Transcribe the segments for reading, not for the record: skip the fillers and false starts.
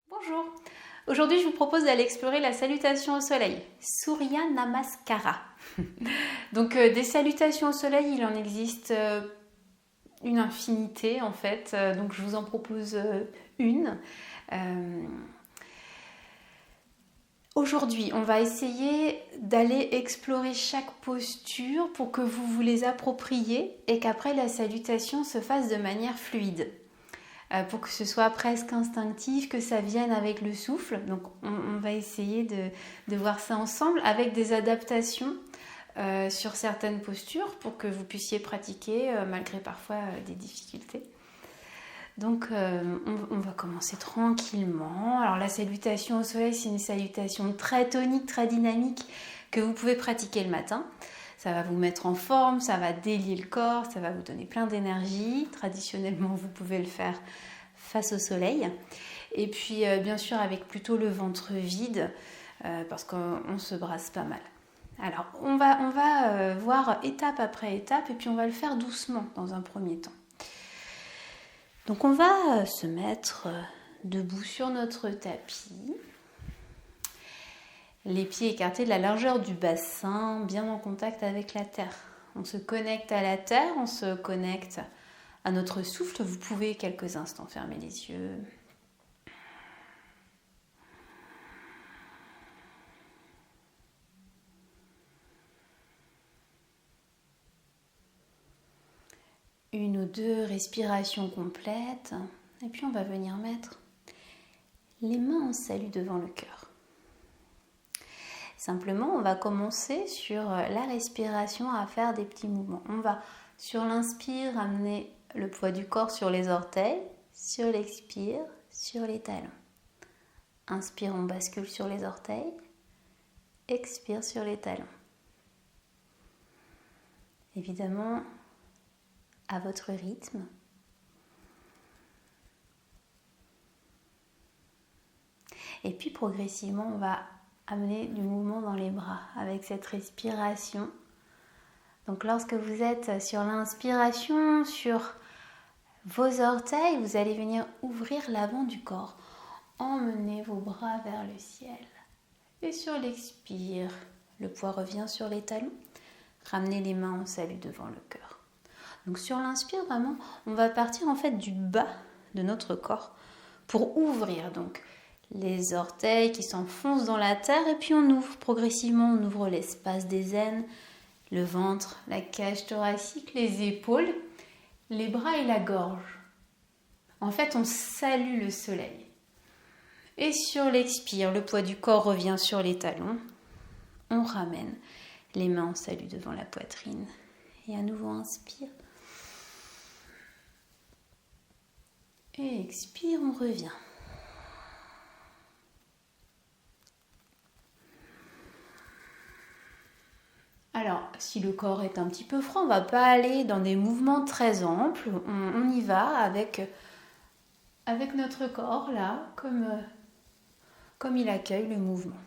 Bonjour, aujourd'hui je vous propose d'aller explorer la salutation au soleil, Surya Namaskara. Donc des salutations au soleil, il en existe une infinité en fait, donc je vous en propose une. Aujourd'hui, on va essayer d'aller explorer chaque posture pour que vous vous les appropriez et qu'après la salutation se fasse de manière fluide. Pour que ce soit presque instinctif, que ça vienne avec le souffle. Donc on va essayer de voir ça ensemble avec des adaptations sur certaines postures pour que vous puissiez pratiquer malgré parfois des difficultés. Donc on va commencer tranquillement. Alors la salutation au soleil, c'est une salutation très tonique, très dynamique que vous pouvez pratiquer le matin. Ça va vous mettre en forme, ça va délier le corps, ça va vous donner plein d'énergie. Traditionnellement, vous pouvez le faire face au soleil. Et puis, bien sûr, avec plutôt le ventre vide, parce qu'on se brasse pas mal. Alors, on va voir étape après étape, et puis on va le faire doucement dans un premier temps. Donc, on va se mettre debout sur notre tapis. Les pieds écartés de la largeur du bassin, bien en contact avec la terre. On se connecte à la terre, on se connecte à notre souffle. Vous pouvez quelques instants fermer les yeux. Une ou deux respirations complètes. Et puis on va venir mettre les mains en salut devant le cœur. Simplement, on va commencer sur la respiration à faire des petits mouvements. On va, sur l'inspire, amener le poids du corps sur les orteils, sur l'expire, sur les talons. Inspire, on bascule sur les orteils, expire sur les talons. Évidemment, à votre rythme. Et puis progressivement, on va amener du mouvement dans les bras avec cette respiration. Donc lorsque vous êtes sur l'inspiration, sur vos orteils, vous allez venir ouvrir l'avant du corps. Emmenez vos bras vers le ciel. Et sur l'expire, le poids revient sur les talons. Ramenez les mains en salut devant le cœur. Donc sur l'inspire, vraiment, on va partir en fait du bas de notre corps pour ouvrir donc les orteils qui s'enfoncent dans la terre et puis on ouvre progressivement, on ouvre l'espace des aines, le ventre, la cage thoracique, les épaules, les bras et la gorge. En fait, on salue le soleil. Et sur l'expire, le poids du corps revient sur les talons. On ramène les mains en salut devant la poitrine. Et à nouveau, inspire. Et expire, on revient. Alors, si le corps est un petit peu franc, on ne va pas aller dans des mouvements très amples. On y va avec notre corps, là, comme il accueille le mouvement.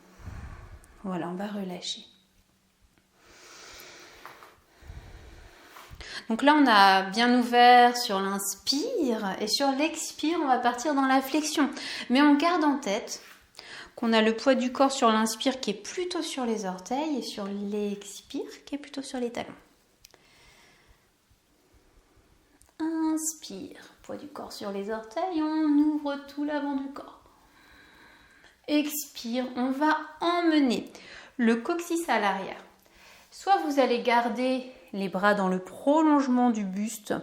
Voilà, on va relâcher. Donc là, on a bien ouvert sur l'inspire et sur l'expire, on va partir dans la flexion. Mais on garde en tête qu'on a le poids du corps sur l'inspire qui est plutôt sur les orteils et sur l'expire qui est plutôt sur les talons. Inspire, poids du corps sur les orteils, on ouvre tout l'avant du corps. Expire, on va emmener le coccyx à l'arrière. Soit vous allez garder les bras dans le prolongement du buste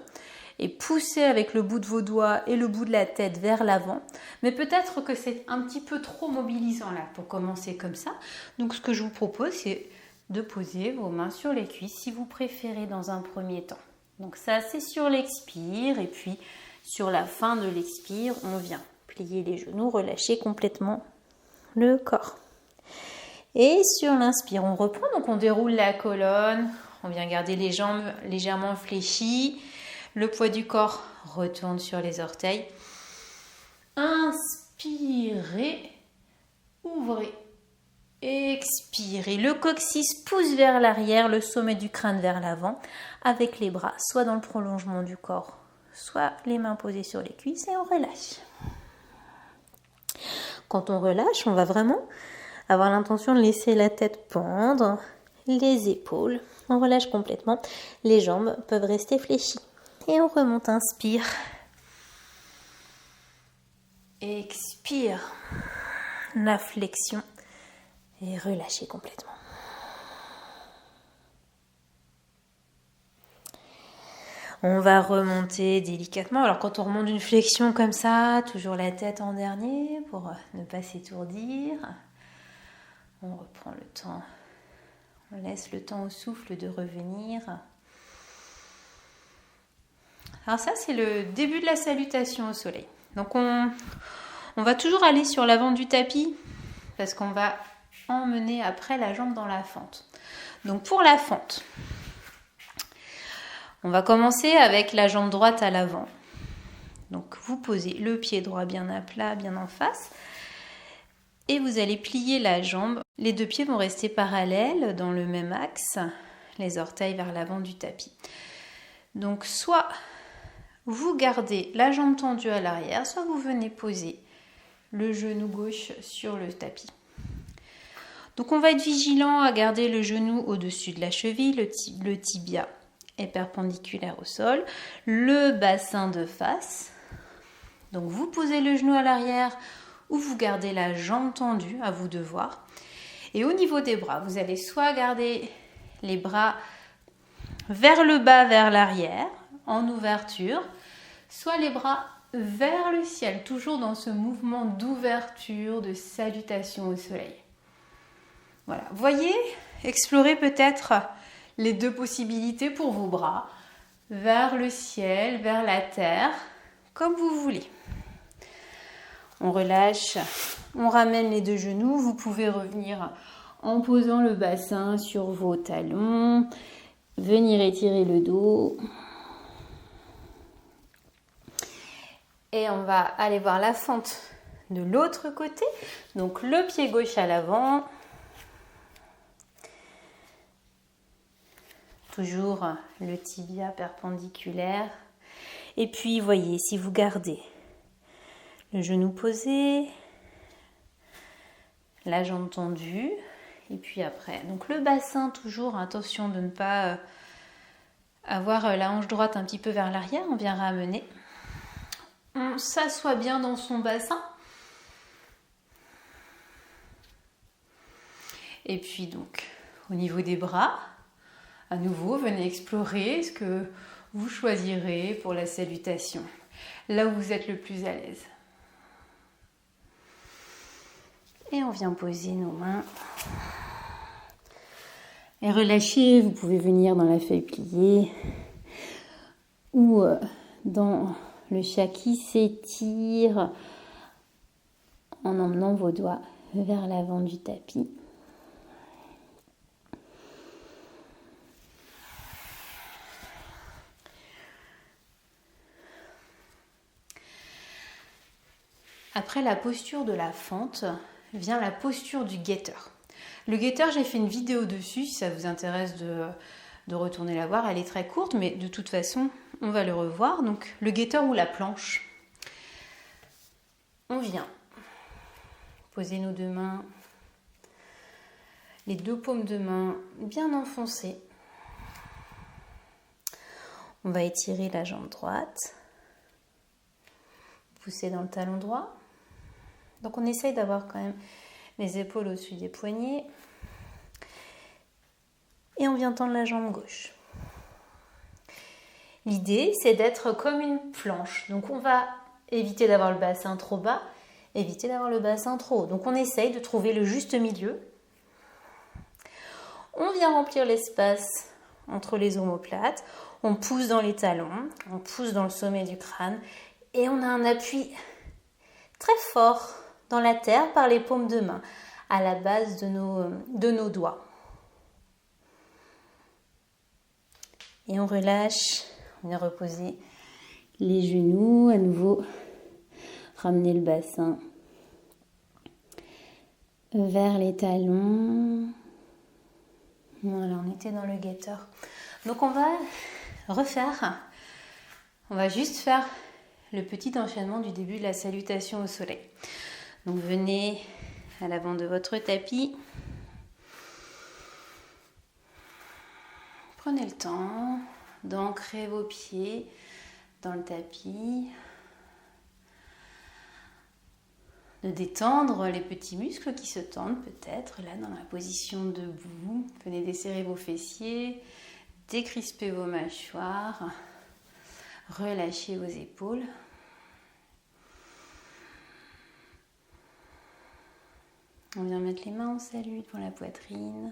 et pousser avec le bout de vos doigts et le bout de la tête vers l'avant. Mais peut-être que c'est un petit peu trop mobilisant là pour commencer comme ça. Donc ce que je vous propose, c'est de poser vos mains sur les cuisses si vous préférez dans un premier temps. Donc ça, c'est sur l'expire et puis sur la fin de l'expire, on vient plier les genoux, relâcher complètement le corps. Et sur l'inspire, on reprend, donc on déroule la colonne, on vient garder les jambes légèrement fléchies. Le poids du corps retourne sur les orteils. Inspirez, ouvrez, expirez. Le coccyx pousse vers l'arrière, le sommet du crâne vers l'avant, avec les bras soit dans le prolongement du corps, soit les mains posées sur les cuisses et on relâche. Quand on relâche, on va vraiment avoir l'intention de laisser la tête pendre, les épaules. On relâche complètement. Les jambes peuvent rester fléchies. Et on remonte, inspire. Expire. La flexion. Et relâchez complètement. On va remonter délicatement. Alors quand on remonte une flexion comme ça, toujours la tête en dernier pour ne pas s'étourdir. On reprend le temps. On laisse le temps au souffle de revenir. Alors ça, c'est le début de la salutation au soleil. Donc on va toujours aller sur l'avant du tapis parce qu'on va emmener après la jambe dans la fente. Donc pour la fente, on va commencer avec la jambe droite à l'avant. Donc vous posez le pied droit bien à plat, bien en face. Et vous allez plier la jambe. Les deux pieds vont rester parallèles dans le même axe. Les orteils vers l'avant du tapis. Donc soit vous gardez la jambe tendue à l'arrière, soit vous venez poser le genou gauche sur le tapis. Donc on va être vigilant à garder le genou au-dessus de la cheville, le tibia est perpendiculaire au sol, le bassin de face. Donc vous posez le genou à l'arrière ou vous gardez la jambe tendue, à vous de voir. Et au niveau des bras, vous allez soit garder les bras vers le bas, vers l'arrière, en ouverture, soit les bras vers le ciel, toujours dans ce mouvement d'ouverture, de salutation au soleil. Voilà, voyez, explorez peut-être les deux possibilités pour vos bras, vers le ciel, vers la terre, comme vous voulez. On relâche, on ramène les deux genoux, vous pouvez revenir en posant le bassin sur vos talons, venir étirer le dos. Et on va aller voir la fente de l'autre côté, donc le pied gauche à l'avant. Toujours le tibia perpendiculaire. Et puis, voyez, si vous gardez le genou posé, la jambe tendue, et puis après, donc le bassin toujours, attention de ne pas avoir la hanche droite un petit peu vers l'arrière, on vient ramener. On s'assoit bien dans son bassin. Et puis donc, au niveau des bras, à nouveau, venez explorer ce que vous choisirez pour la salutation, là où vous êtes le plus à l'aise. Et on vient poser nos mains. Et relâchez, vous pouvez venir dans la feuille pliée ou dans le chat qui s'étire en emmenant vos doigts vers l'avant du tapis. Après la posture de la fente, vient la posture du guetteur. Le guetteur, j'ai fait une vidéo dessus, si ça vous intéresse de retourner la voir, elle est très courte, mais de toute façon, on va le revoir. Donc, le guetteur ou la planche. On vient poser nos deux mains, les deux paumes de main bien enfoncées. On va étirer la jambe droite, pousser dans le talon droit. Donc, on essaye d'avoir quand même les épaules au-dessus des poignets. Et on vient tendre la jambe gauche. L'idée, c'est d'être comme une planche. Donc, on va éviter d'avoir le bassin trop bas, éviter d'avoir le bassin trop haut. Donc, on essaye de trouver le juste milieu. On vient remplir l'espace entre les omoplates. On pousse dans les talons, on pousse dans le sommet du crâne. Et on a un appui très fort dans la terre par les paumes de main, à la base de nos doigts. Et on relâche, on vient reposer les genoux, à nouveau ramener le bassin vers les talons. Voilà, on était dans le guetteur. Donc on va refaire, on va juste faire le petit enchaînement du début de la salutation au soleil. Donc venez à l'avant de votre tapis. Prenez le temps d'ancrer vos pieds dans le tapis, de détendre les petits muscles qui se tendent peut-être là dans la position debout. Venez desserrer vos fessiers, décrisper vos mâchoires, relâchez vos épaules. On vient mettre les mains en salut devant la poitrine.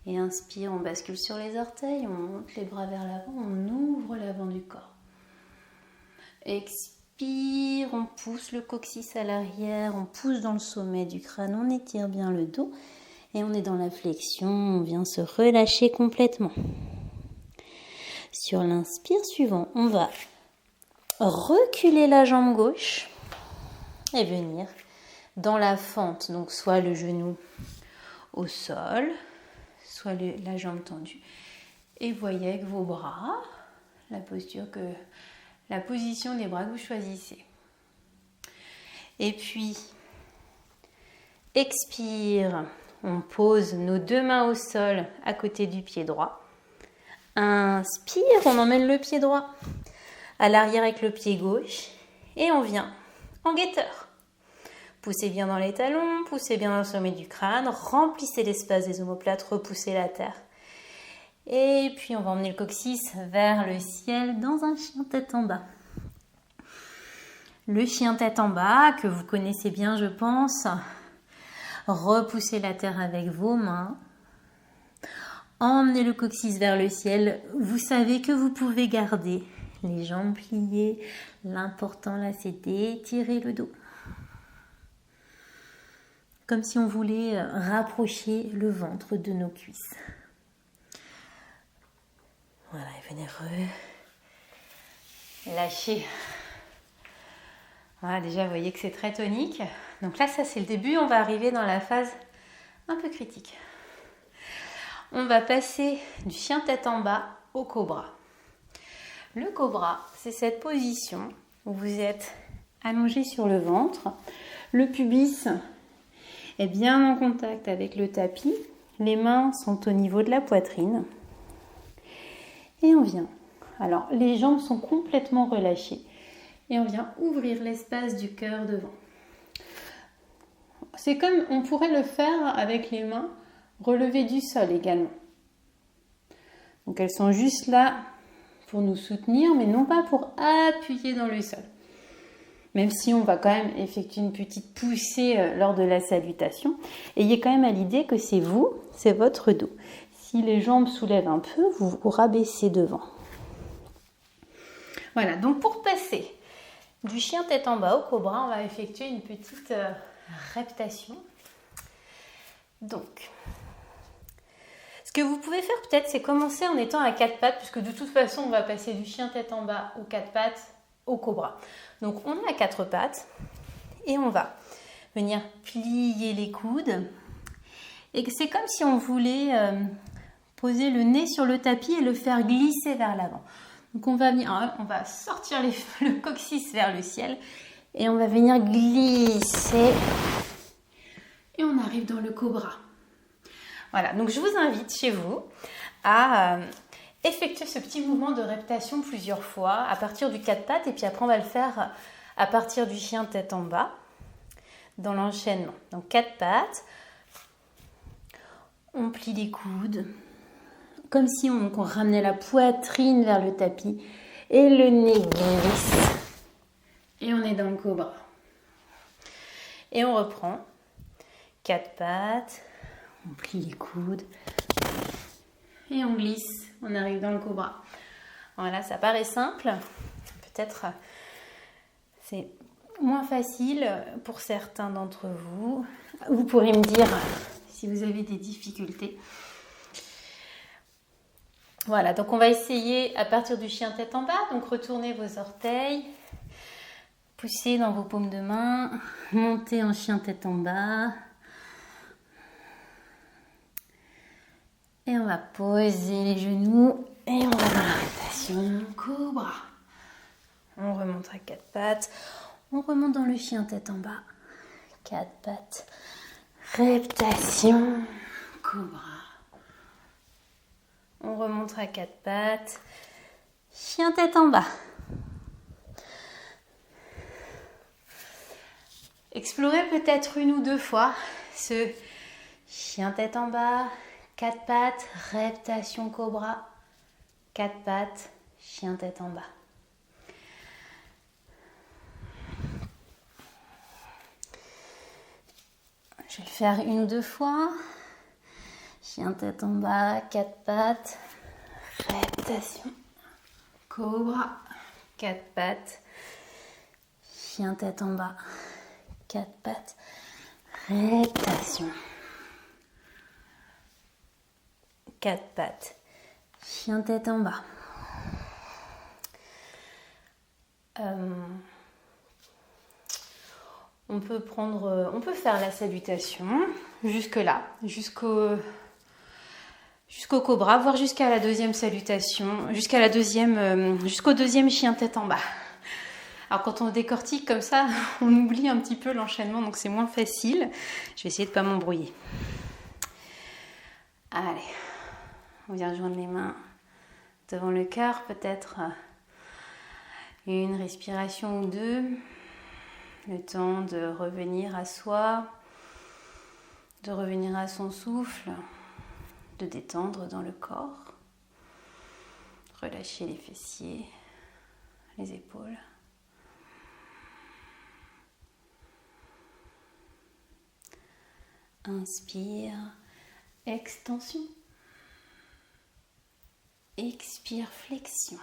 Et inspire, on bascule sur les orteils, on monte les bras vers l'avant, on ouvre l'avant du corps. Expire, on pousse le coccyx à l'arrière, on pousse dans le sommet du crâne, on étire bien le dos. Et on est dans la flexion, on vient se relâcher complètement. Sur l'inspire suivant, on va reculer la jambe gauche et venir dans la fente, donc soit le genou au sol, soit la jambe tendue. Et voyez avec vos bras, la position des bras que vous choisissez. Et puis, expire, on pose nos deux mains au sol à côté du pied droit. Inspire, on emmène le pied droit à l'arrière avec le pied gauche. Et on vient en guetteur. Poussez bien dans les talons, poussez bien dans le sommet du crâne, remplissez l'espace des omoplates, repoussez la terre. Et puis on va emmener le coccyx vers le ciel dans un chien tête en bas. Le chien tête en bas, que vous connaissez bien je pense, repoussez la terre avec vos mains. Emmenez le coccyx vers le ciel. Vous savez que vous pouvez garder les jambes pliées. L'important là c'est d'étirer le dos. Comme si on voulait rapprocher le ventre de nos cuisses. Voilà, et venez lâcher. Voilà, déjà, vous voyez que c'est très tonique. Donc là, ça, c'est le début. On va arriver dans la phase un peu critique. On va passer du chien tête en bas au cobra. Le cobra, c'est cette position où vous êtes allongé sur le ventre. Le pubis est bien en contact avec le tapis. Les mains sont au niveau de la poitrine. Et on vient. Alors, les jambes sont complètement relâchées. Et on vient ouvrir l'espace du cœur devant. C'est comme on pourrait le faire avec les mains relevées du sol également. Donc, elles sont juste là pour nous soutenir, mais non pas pour appuyer dans le sol. Même si on va quand même effectuer une petite poussée lors de la salutation. Ayez quand même à l'idée que c'est vous, c'est votre dos. Si les jambes soulèvent un peu, vous vous rabaissez devant. Voilà, donc pour passer du chien tête en bas au cobra, on va effectuer une petite reptation. Donc, ce que vous pouvez faire peut-être, c'est commencer en étant à quatre pattes, puisque de toute façon, on va passer du chien tête en bas aux quatre pattes au cobra. Donc, on est à quatre pattes et on va venir plier les coudes. Et c'est comme si on voulait poser le nez sur le tapis et le faire glisser vers l'avant. Donc, on va sortir le coccyx vers le ciel et on va venir glisser. Et on arrive dans le cobra. Voilà, donc je vous invite chez vous à effectuer ce petit mouvement de reptation plusieurs fois à partir du quatre pattes et puis après on va le faire à partir du chien tête en bas dans l'enchaînement. Donc quatre pattes, on plie les coudes comme si on ramenait la poitrine vers le tapis et le nez glisse et on est dans le cobra. Et on reprend quatre pattes. On plie les coudes et on glisse, on arrive dans le cobra. Voilà, ça paraît simple, peut-être c'est moins facile pour certains d'entre vous. Vous pourrez me dire si vous avez des difficultés. Voilà, donc on va essayer à partir du chien tête en bas, donc retournez vos orteils, poussez dans vos paumes de main, montez en chien tête en bas. Et on va poser les genoux et on va dans la rotation cobra. On remonte à quatre pattes, on remonte dans le chien tête en bas 4 pattes, reptation, cobra. On remonte à 4 pattes, chien tête en bas. Explorez peut-être 1 ou 2 fois ce chien tête en bas, 4 pattes, reptation cobra, 4 pattes, chien tête en bas. Je vais le faire 1 ou 2 fois. Chien tête en bas, 4 pattes, reptation, cobra, 4 pattes, chien tête en bas, 4 pattes, reptation, 4 pattes, chien tête en bas. On peut faire la salutation jusque là, jusqu'au cobra, voire jusqu'à la deuxième salutation, jusqu'au deuxième chien tête en bas. Alors quand on décortique comme ça, on oublie un petit peu l'enchaînement, donc c'est moins facile. Je vais essayer de ne pas m'embrouiller. Allez, on vient joindre les mains devant le cœur, peut-être une respiration ou 2. Le temps de revenir à soi, de revenir à son souffle, de détendre dans le corps. Relâcher les fessiers, les épaules. Inspire, extension. Expire, flexion.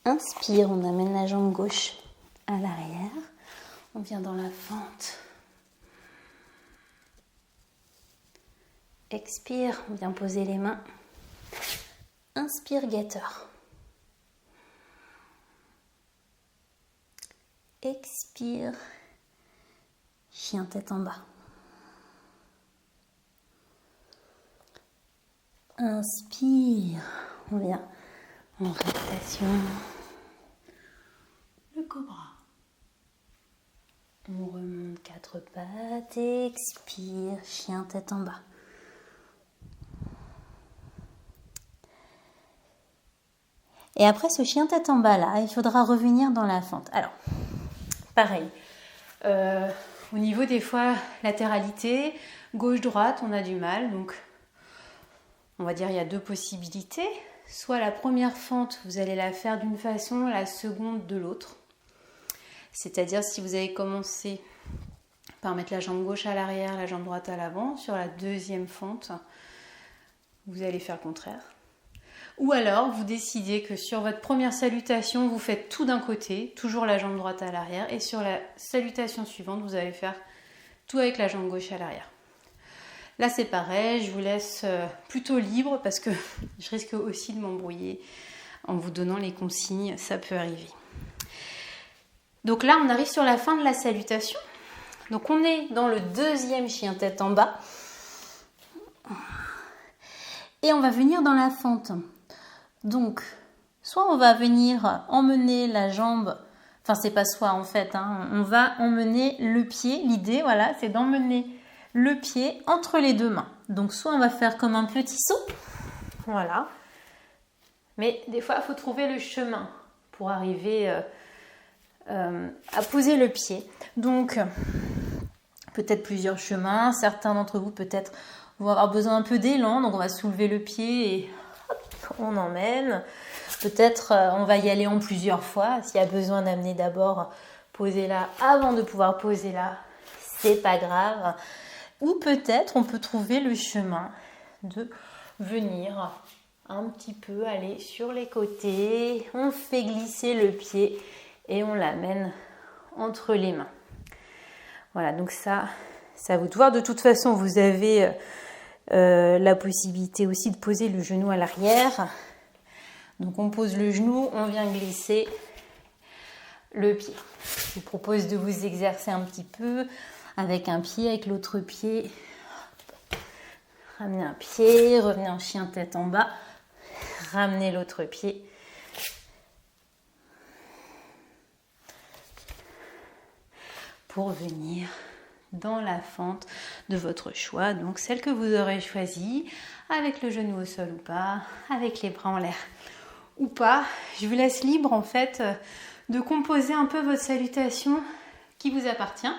Inspire, on amène la jambe gauche à l'arrière. On vient dans la fente. Expire, on vient poser les mains. Inspire, guetteur. Expire, chien tête en bas. Inspire, on vient en reptation. Le cobra. On remonte 4 pattes, expire, chien tête en bas. Et après ce chien tête en bas là, il faudra revenir dans la fente. Alors, pareil, au niveau des fois latéralité, gauche-droite, on a du mal. Donc, on va dire il y a 2 possibilités. Soit la première fente, vous allez la faire d'une façon, la seconde de l'autre. C'est-à-dire si vous avez commencé par mettre la jambe gauche à l'arrière, la jambe droite à l'avant, sur la deuxième fente, vous allez faire le contraire. Ou alors, vous décidez que sur votre première salutation, vous faites tout d'un côté, toujours la jambe droite à l'arrière, et sur la salutation suivante, vous allez faire tout avec la jambe gauche à l'arrière. Là, c'est pareil, je vous laisse plutôt libre parce que je risque aussi de m'embrouiller en vous donnant les consignes, ça peut arriver. Donc là, on arrive sur la fin de la salutation. Donc on est dans le deuxième chien tête en bas. Et on va venir dans la fente. Donc, soit on va venir emmener la jambe, enfin c'est pas soit en fait, on va emmener le pied, l'idée voilà, c'est d'emmener le pied entre les 2 mains. Donc soit on va faire comme un petit saut, voilà. Mais des fois il faut trouver le chemin pour arriver à poser le pied. Donc peut-être plusieurs chemins, certains d'entre vous peut-être vont avoir besoin un peu d'élan, donc on va soulever le pied et hop, on emmène. Peut-être on va y aller en plusieurs fois, s'il y a besoin d'amener d'abord, poser là avant de pouvoir poser là, c'est pas grave. Ou peut-être on peut trouver le chemin de venir un petit peu aller sur les côtés, on fait glisser le pied et on l'amène entre les mains. Voilà, donc ça à vous de voir. De toute façon, vous avez la possibilité aussi de poser le genou à l'arrière. Donc on pose le genou, on vient glisser le pied. Je vous propose de vous exercer un petit peu avec un pied, avec l'autre pied. Ramenez un pied, revenez en chien tête en bas. Ramenez l'autre pied. pour venir dans la fente de votre choix, donc celle que vous aurez choisie, avec le genou au sol ou pas, avec les bras en l'air ou pas. Je vous laisse libre en fait de composer un peu votre salutation qui vous appartient,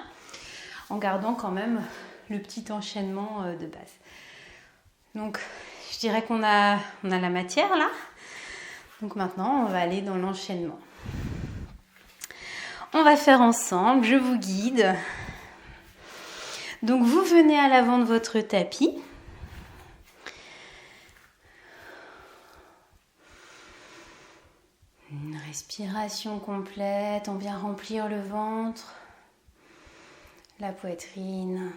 en gardant quand même le petit enchaînement de base. Donc je dirais qu'on a la matière là, donc maintenant on va aller dans l'enchaînement. On va faire ensemble, je vous guide. Donc vous venez à l'avant de votre tapis. Une respiration complète, on vient remplir le ventre, la poitrine.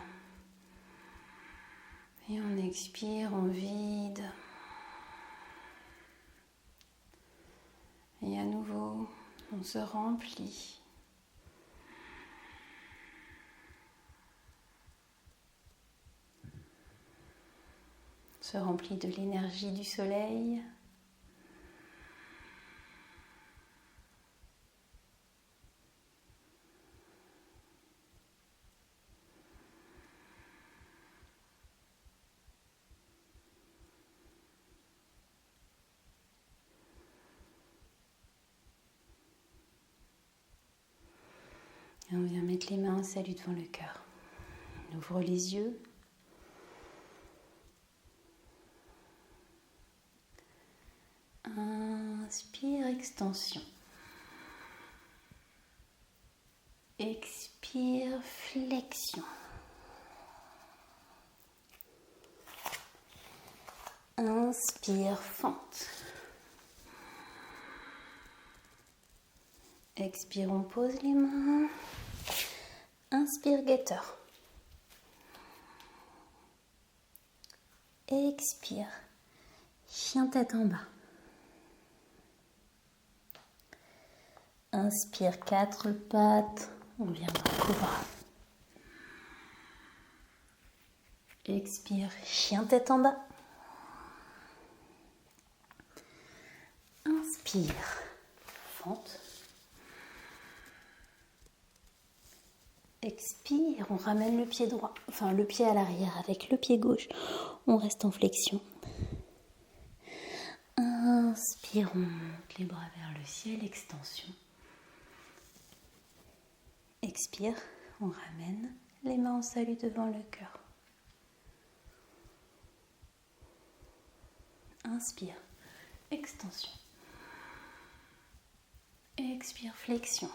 Et on expire, on vide. Et à nouveau, on se remplit. On se remplit de l'énergie du soleil. Et on vient mettre les mains en salut devant le cœur. On ouvre les yeux. Inspire, extension. Expire, flexion. Inspire, fente. Expire, on pose les mains. Inspire, guetteur. Expire, chien tête en bas. Inspire, 4 pattes. On vient dans cobra. Expire, chien tête en bas. Inspire, fente. Expire, on ramène le pied droit, enfin le pied à l'arrière avec le pied gauche. On reste en flexion. Inspire, on monte les bras vers le ciel, extension. Expire, on ramène les mains en salut devant le cœur. Inspire, extension. Expire, flexion.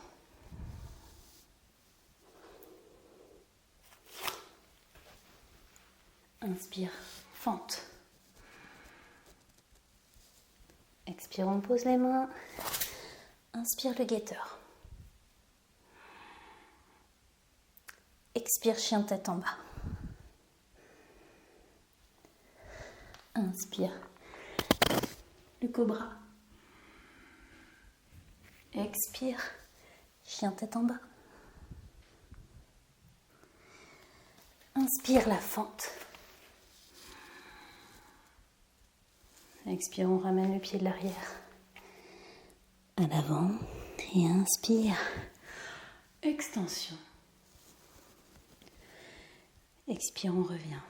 Inspire, fente. Expire, on pose les mains. Inspire, le guetteur. Expire, chien tête en bas. Inspire, le cobra. Expire, chien tête en bas. Inspire, la fente. Expire, on ramène le pied de l'arrière à l'avant et inspire. Extension. Expire, on revient.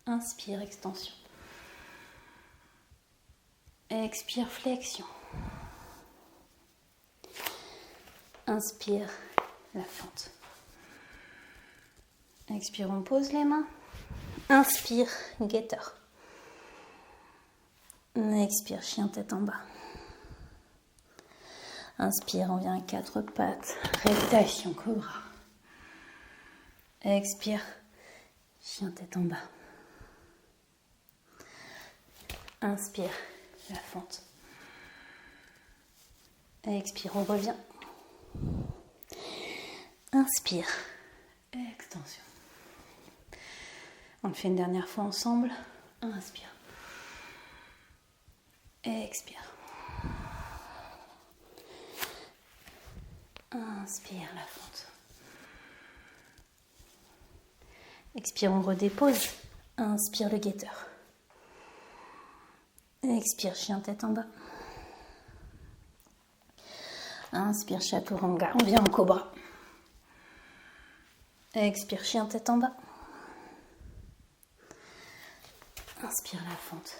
Inspire, extension. Expire, flexion. Inspire, la fente. Expire, on pose les mains. Inspire, guetteur. Expire, chien tête en bas. Inspire, on vient à 4 pattes. Rétation, cobra. Expire, chien tête en bas. Inspire, la fente. Expire, on revient. Inspire, extension. On le fait une dernière fois ensemble. Inspire. Expire. Inspire, la fente. Expire, on redépose. Inspire, le guetteur. Expire, chien tête en bas. Inspire, chaturanga. On vient en cobra. Expire, chien tête en bas. Inspire la fente.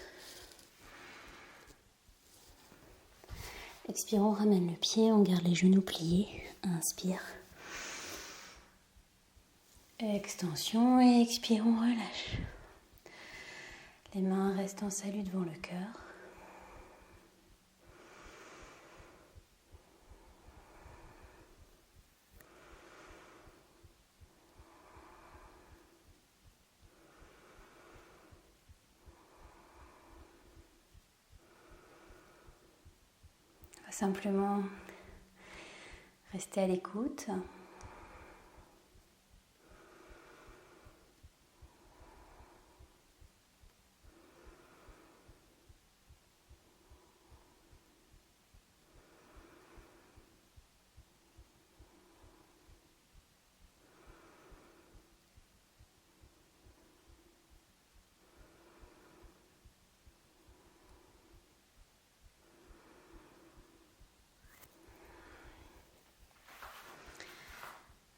Expire, on ramène le pied, on garde les genoux pliés. Inspire. Extension et expire, on relâche. Les mains restent en salut devant le cœur. On va simplement rester à l'écoute.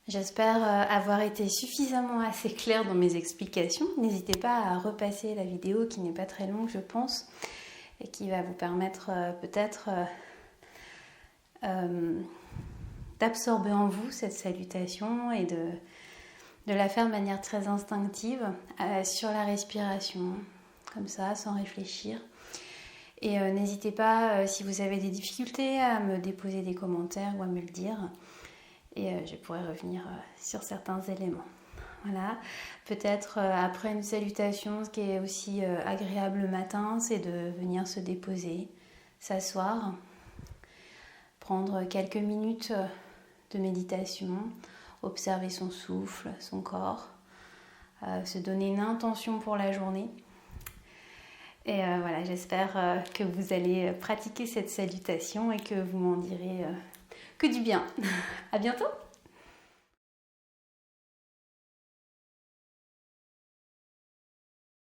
J'espère avoir été suffisamment assez claire dans mes explications. N'hésitez pas à repasser la vidéo qui n'est pas très longue, je pense, et qui va vous permettre peut-être d'absorber en vous cette salutation et de la faire de manière très instinctive sur la respiration, comme ça, sans réfléchir. Et n'hésitez pas, si vous avez des difficultés, à me déposer des commentaires ou à me le dire. Et je pourrais revenir sur certains éléments. Voilà. Peut-être après une salutation, ce qui est aussi agréable le matin, c'est de venir se déposer, s'asseoir, prendre quelques minutes de méditation, observer son souffle, son corps, se donner une intention pour la journée. Et voilà, j'espère que vous allez pratiquer cette salutation et que vous m'en direz que du bien. À bientôt!